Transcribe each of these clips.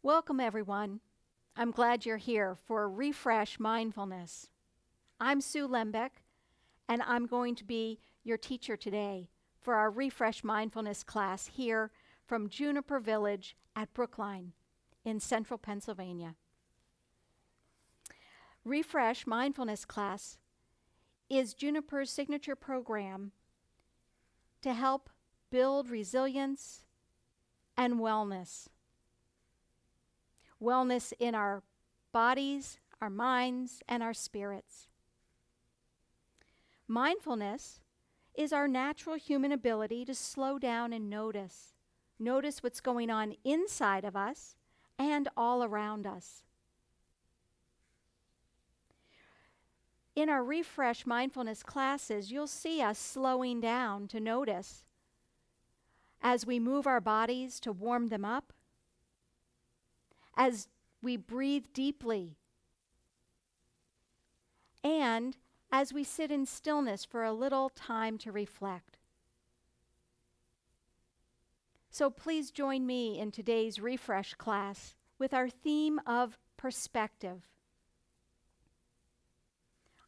Welcome, everyone. I'm glad you're here for Refresh Mindfulness. I'm Sue Lembeck, and I'm going to be your teacher today for our Refresh Mindfulness class here from Juniper Village at Brookline in central Pennsylvania. Refresh Mindfulness class is Juniper's signature program to help build resilience and wellness. Wellness in our bodies, our minds, and our spirits. Mindfulness is our natural human ability to slow down and notice. Notice what's going on inside of us and all around us. In our Refresh Mindfulness classes, you'll see us slowing down to notice as we move our bodies to warm them up, as we breathe deeply, and as we sit in stillness for a little time to reflect. So please join me in today's Refresh class with our theme of perspective.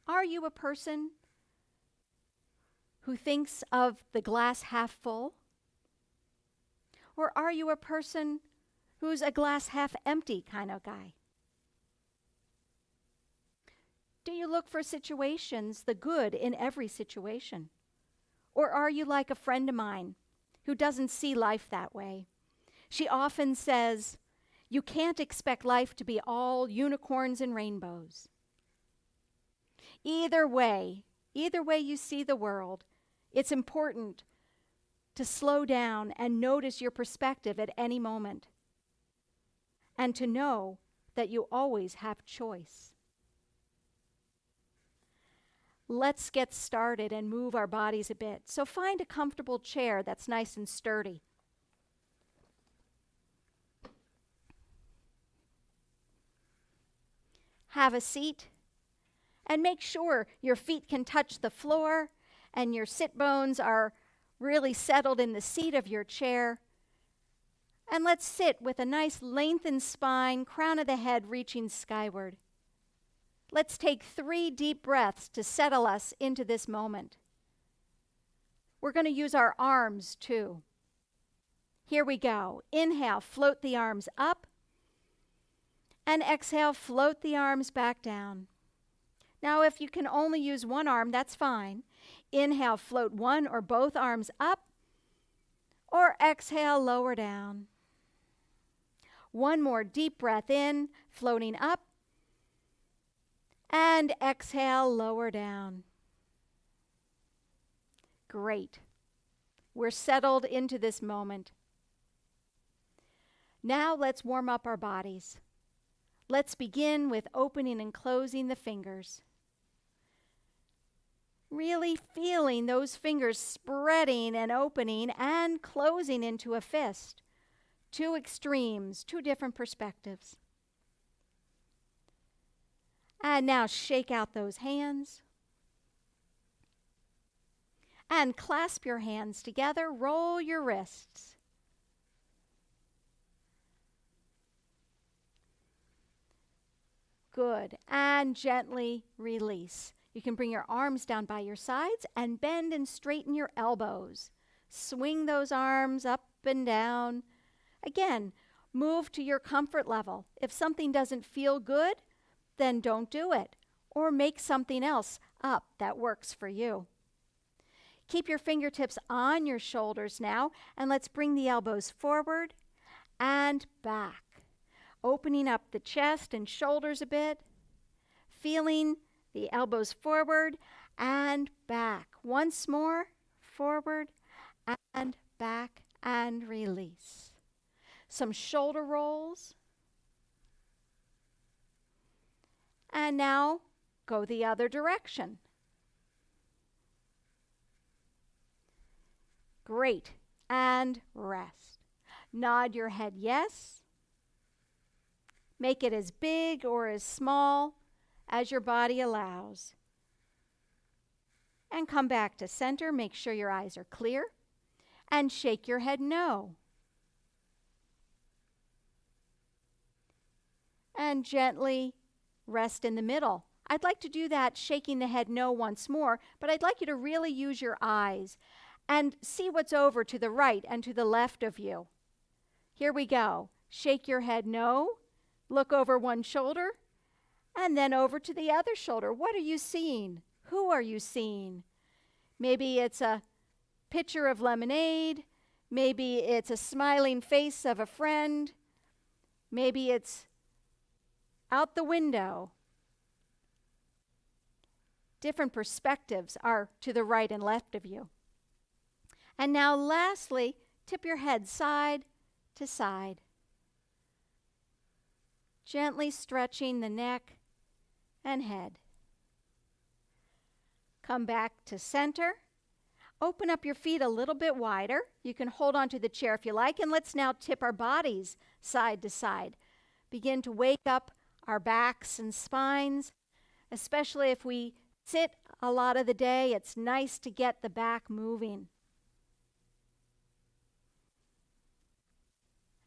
Are you a person who thinks of the glass half full? Or are you a person who's a glass half empty kind of guy? Do you look for situations, the good in every situation? Or are you like a friend of mine who doesn't see life that way? She often says, you can't expect life to be all unicorns and rainbows. Either way you see the world, it's important to slow down and notice your perspective at any moment, and to know that you always have choice. Let's get started and move our bodies a bit. So find a comfortable chair that's nice and sturdy. Have a seat and make sure your feet can touch the floor and your sit bones are really settled in the seat of your chair. And let's sit with a nice lengthened spine, crown of the head reaching skyward. Let's take 3 deep breaths to settle us into this moment. We're going to use our arms too. Here we go. Inhale, float the arms up. And exhale, float the arms back down. Now, if you can only use one arm, that's fine. Inhale, float one or both arms up. Or exhale, lower down. One more deep breath in, floating up. And exhale, lower down. Great. We're settled into this moment. Now let's warm up our bodies. Let's begin with opening and closing the fingers. Really feeling those fingers spreading and opening and closing into a fist. 2 extremes, 2 different perspectives. And now shake out those hands. And clasp your hands together, roll your wrists. Good. And gently release. You can bring your arms down by your sides and bend and straighten your elbows. Swing those arms up and down. Again, move to your comfort level. If something doesn't feel good, then don't do it. Or make something else up that works for you. Keep your fingertips on your shoulders now, and let's bring the elbows forward and back. Opening up the chest and shoulders a bit. Feeling the elbows forward and back. Once more, forward and back and release. Some shoulder rolls. And now go the other direction. Great. And rest. Nod your head yes. Make it as big or as small as your body allows. And come back to center. Make sure your eyes are clear. And shake your head no. And gently rest in the middle. I'd like to do that shaking the head no once more, but I'd like you to really use your eyes and see what's over to the right and to the left of you. Here we go. Shake your head no, look over one shoulder, and then over to the other shoulder. What are you seeing? Who are you seeing? Maybe it's a pitcher of lemonade. Maybe it's a smiling face of a friend. Maybe it's out the window. Different perspectives are to the right and left of you. And now lastly, tip your head side to side. Gently stretching the neck and head. Come back to center. Open up your feet a little bit wider. You can hold onto the chair if you like, and let's now tip our bodies side to side. Begin to wake up our backs and spines, especially if we sit a lot of the day. It's nice to get the back moving.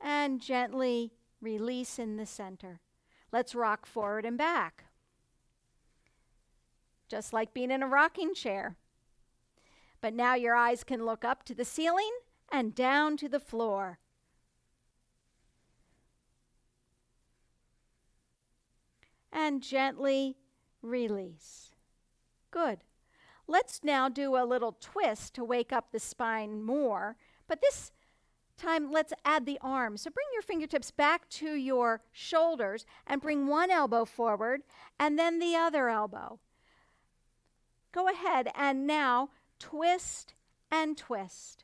And gently release in the center. Let's rock forward and back, just like being in a rocking chair. But now your eyes can look up to the ceiling and down to the floor. And gently release. Good. Let's now do a little twist to wake up the spine more, but this time let's add the arms. So bring your fingertips back to your shoulders and bring one elbow forward and then the other elbow. Go ahead and now twist and twist.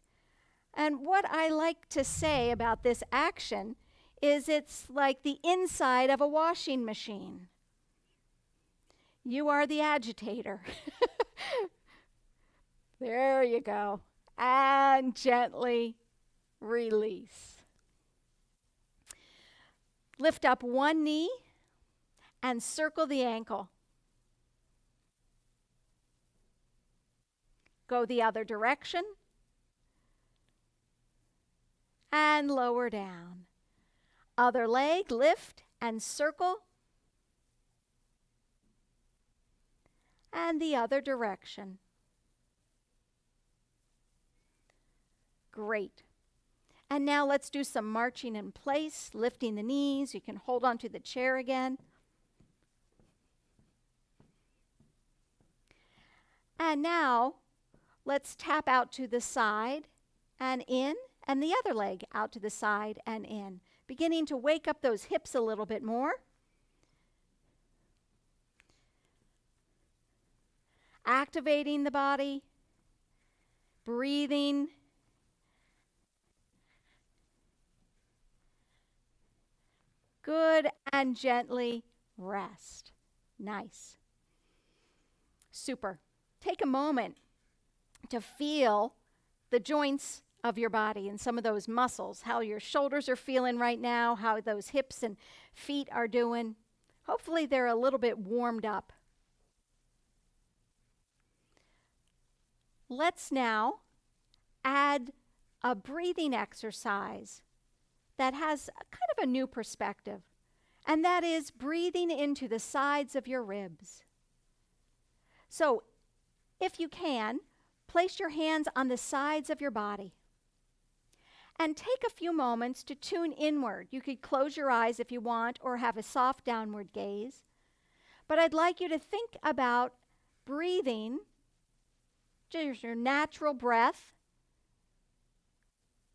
And what I like to say about this action is it's like the inside of a washing machine. You are the agitator. There you go. And gently release. Lift up one knee and circle the ankle. Go the other direction and lower down. Other leg, lift and circle. And the other direction. Great. And now let's do some marching in place, lifting the knees. You can hold on to the chair again. And now let's tap out to the side and in, and the other leg out to the side and in, beginning to wake up those hips a little bit more. Activating the body, breathing. Good, and gently rest. Nice. Super. Take a moment to feel the joints of your body and some of those muscles, how your shoulders are feeling right now, how those hips and feet are doing. Hopefully they're a little bit warmed up. Let's now add a breathing exercise that has kind of a new perspective, and that is breathing into the sides of your ribs. So, if you can, place your hands on the sides of your body and take a few moments to tune inward. You could close your eyes if you want or have a soft downward gaze, but I'd like you to think about breathing, just your natural breath,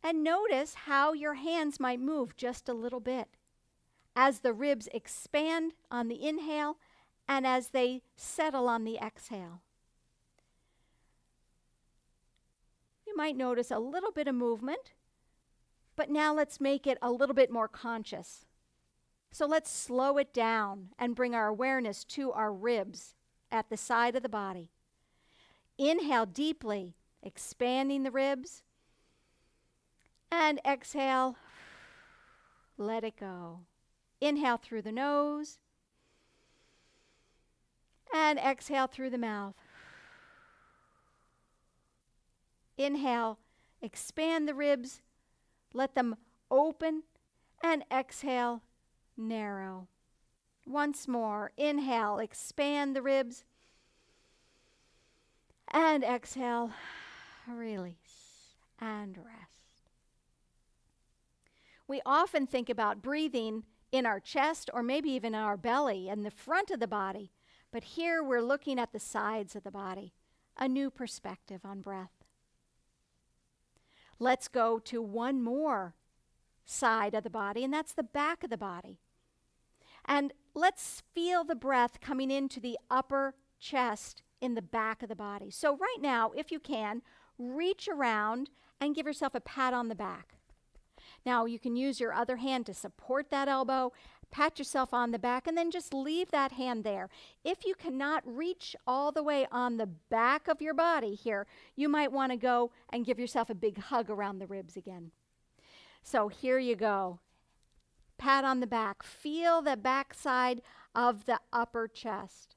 and notice how your hands might move just a little bit as the ribs expand on the inhale and as they settle on the exhale. You might notice a little bit of movement, but now let's make it a little bit more conscious. So let's slow it down and bring our awareness to our ribs at the side of the body. Inhale deeply, expanding the ribs. And exhale, let it go. Inhale through the nose. And exhale through the mouth. Inhale, expand the ribs, let them open, and exhale, narrow. Once more. Inhale, expand the ribs. And exhale, release and rest. We often think about breathing in our chest or maybe even in our belly and the front of the body. But here we're looking at the sides of the body, a new perspective on breath. Let's go to one more side of the body, and that's the back of the body. And let's feel the breath coming into the upper chest in the back of the body. So right now, if you can, reach around and give yourself a pat on the back. Now you can use your other hand to support that elbow, pat yourself on the back, and then just leave that hand there. If you cannot reach all the way on the back of your body here, you might want to go and give yourself a big hug around the ribs again. So here you go. Pat on the back. Feel the back side of the upper chest.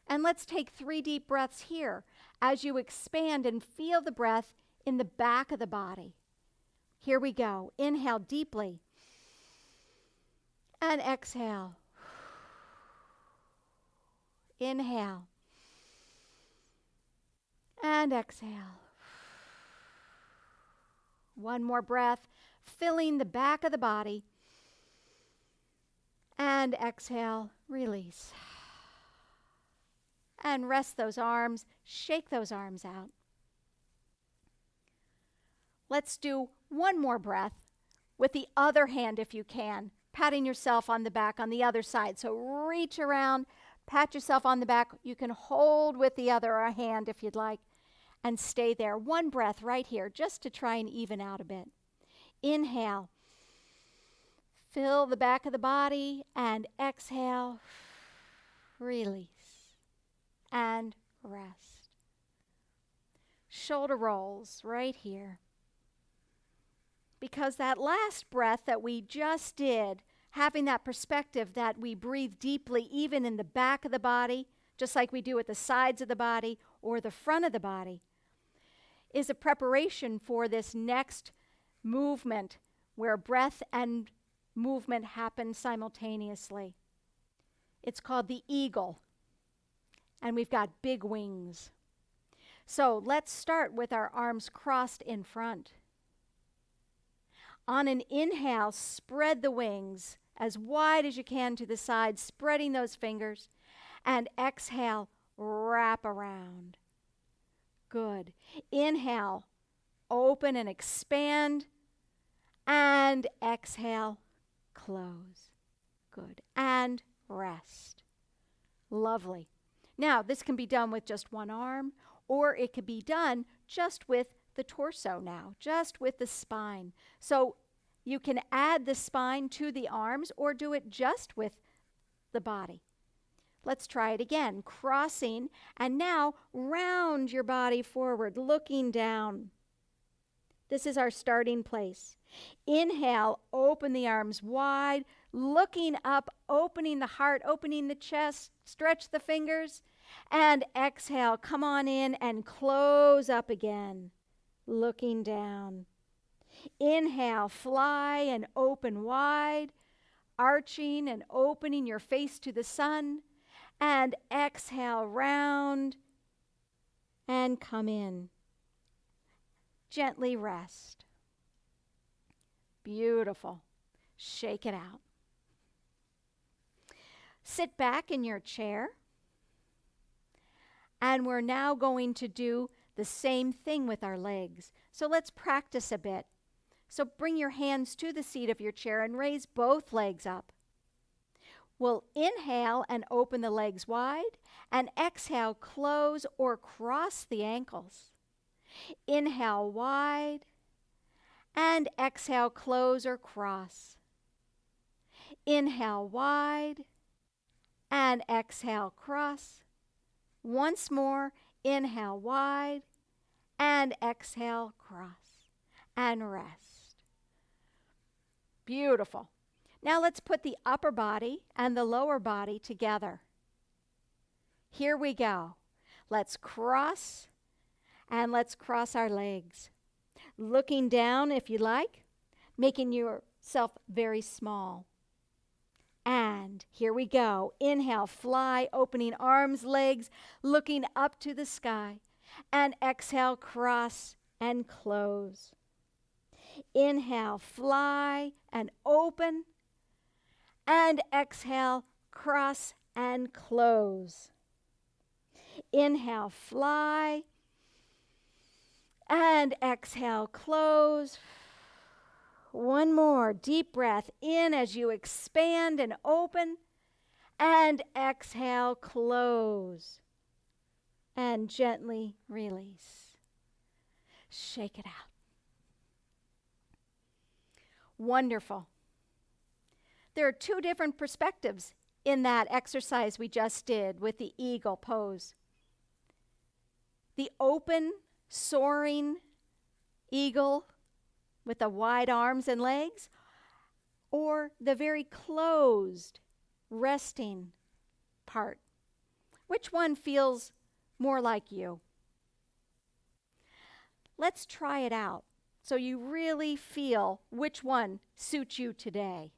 And let's take 3 deep breaths here as you expand and feel the breath in the back of the body. Here we go. Inhale deeply. And exhale. Inhale. And exhale. One more breath, filling the back of the body. And exhale, release. And rest those arms, shake those arms out. Let's do one more breath with the other hand if you can, patting yourself on the back on the other side. So reach around, pat yourself on the back. You can hold with the other hand if you'd like, and stay there. One breath right here, just to try and even out a bit. Inhale. Fill the back of the body, and exhale. Release and rest. Shoulder rolls right here. Because that last breath that we just did, having that perspective that we breathe deeply even in the back of the body, just like we do at the sides of the body or the front of the body, is a preparation for this next movement where breath and movement happen simultaneously. It's called the eagle, and we've got big wings. So let's start with our arms crossed in front. On an inhale, spread the wings as wide as you can to the side, spreading those fingers. And exhale, wrap around. Good. Inhale, open and expand. And exhale, close. Good. And rest. Lovely. Now, this can be done with just one arm, or it could be done just with the torso now, just with the spine. So you can add the spine to the arms or do it just with the body. Let's try it again. Crossing, and now round your body forward, looking down. This is our starting place. Inhale, open the arms wide, looking up, opening the heart, opening the chest, stretch the fingers. And exhale, come on in and close up again. Looking down. Inhale, fly and open wide, arching and opening your face to the sun. And exhale, round and come in. Gently rest. Beautiful. Shake it out. Sit back in your chair. And we're now going to do the same thing with our legs. So let's practice a bit. So bring your hands to the seat of your chair and raise both legs up. We'll inhale and open the legs wide, and exhale, close or cross the ankles. Inhale wide, and exhale, close or cross. Inhale wide, and exhale, cross. Once more, inhale wide, and exhale, cross, and rest. Beautiful. Now let's put the upper body and the lower body together. Here we go. Let's cross, and let's cross our legs. Looking down if you like, making yourself very small. And here we go. Inhale, fly, opening arms, legs, looking up to the sky. And exhale, cross and close. Inhale, fly and open. And exhale, cross and close. Inhale, fly. And exhale, close. One more deep breath in as you expand and open. And exhale, close. And gently release. Shake it out. Wonderful. There are two different perspectives in that exercise we just did with the eagle pose. The open, soaring eagle with the wide arms and legs, or the very closed, resting part. Which one feels more like you? Let's try it out so you really feel which one suits you today.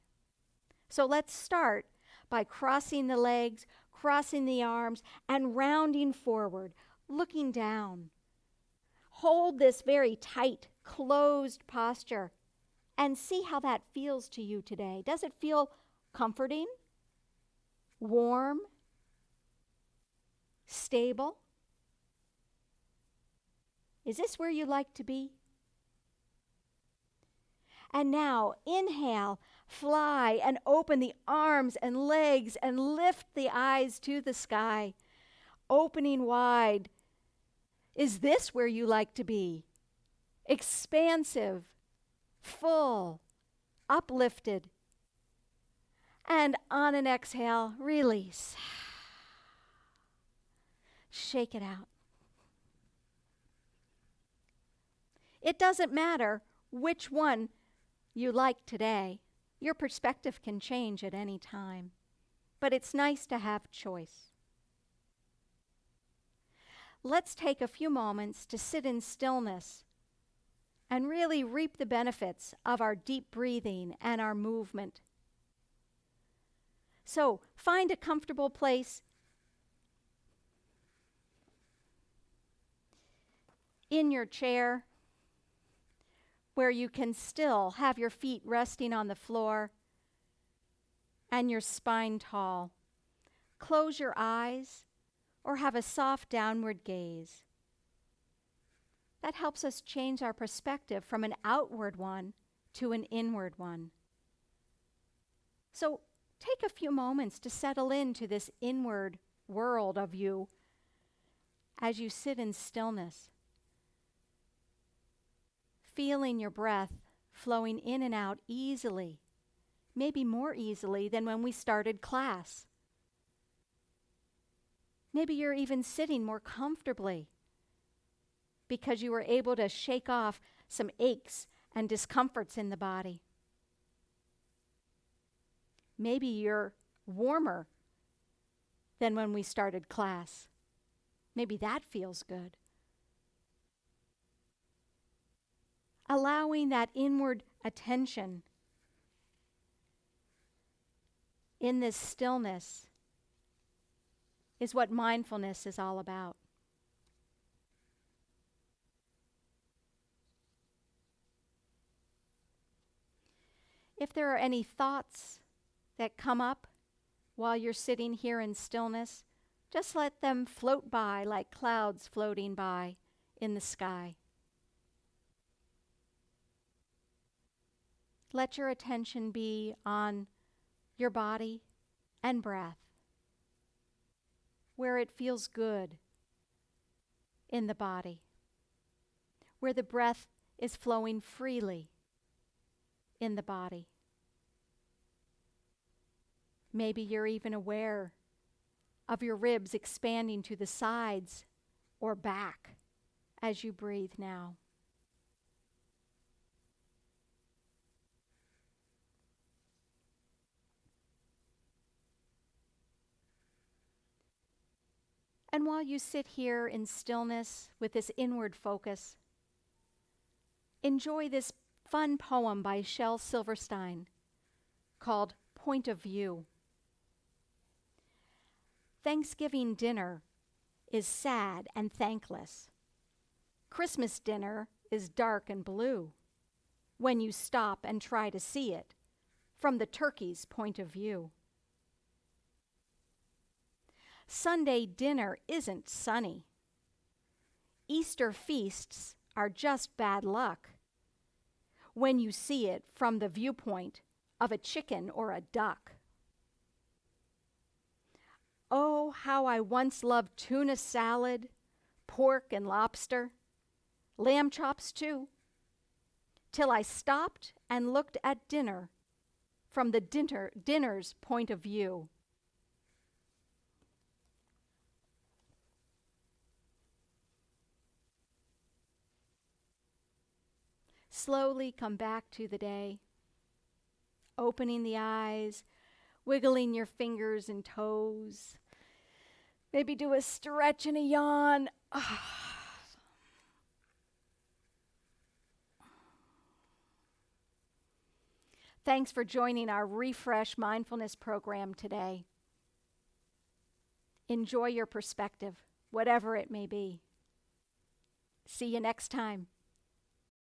So let's start by crossing the legs, crossing the arms, and rounding forward, looking down. Hold this very tight, closed posture and see how that feels to you today. Does it feel comforting, warm, stable? Is this where you like to be? And now, inhale, fly and open the arms and legs and lift the eyes to the sky, opening wide. Is this where you like to be? Expansive, full, uplifted. And on an exhale, release. Shake it out. It doesn't matter which one you like today. Your perspective can change at any time, but it's nice to have choice. Let's take a few moments to sit in stillness and really reap the benefits of our deep breathing and our movement. So, find a comfortable place in your chair where you can still have your feet resting on the floor and your spine tall. Close your eyes or have a soft downward gaze. That helps us change our perspective from an outward one to an inward one. So take a few moments to settle into this inward world of you as you sit in stillness, feeling your breath flowing in and out easily, maybe more easily than when we started class. Maybe you're even sitting more comfortably because you were able to shake off some aches and discomforts in the body. Maybe you're warmer than when we started class. Maybe that feels good. Allowing that inward attention in this stillness is what mindfulness is all about. If there are any thoughts that come up while you're sitting here in stillness, just let them float by like clouds floating by in the sky. Let your attention be on your body and breath, where it feels good in the body, where the breath is flowing freely in the body. Maybe you're even aware of your ribs expanding to the sides or back as you breathe now. And while you sit here in stillness with this inward focus, enjoy this fun poem by Shel Silverstein called Point of View. Thanksgiving dinner is sad and thankless. Christmas dinner is dark and blue when you stop and try to see it from the turkey's point of view. Sunday dinner isn't sunny. Easter feasts are just bad luck when you see it from the viewpoint of a chicken or a duck. Oh, how I once loved tuna salad, pork and lobster, lamb chops too, till I stopped and looked at dinner from the dinner's point of view. Slowly come back to the day, opening the eyes, wiggling your fingers and toes. Maybe do a stretch and a yawn. Thanks for joining our Refresh Mindfulness program today. Enjoy your perspective, whatever it may be. See you next time.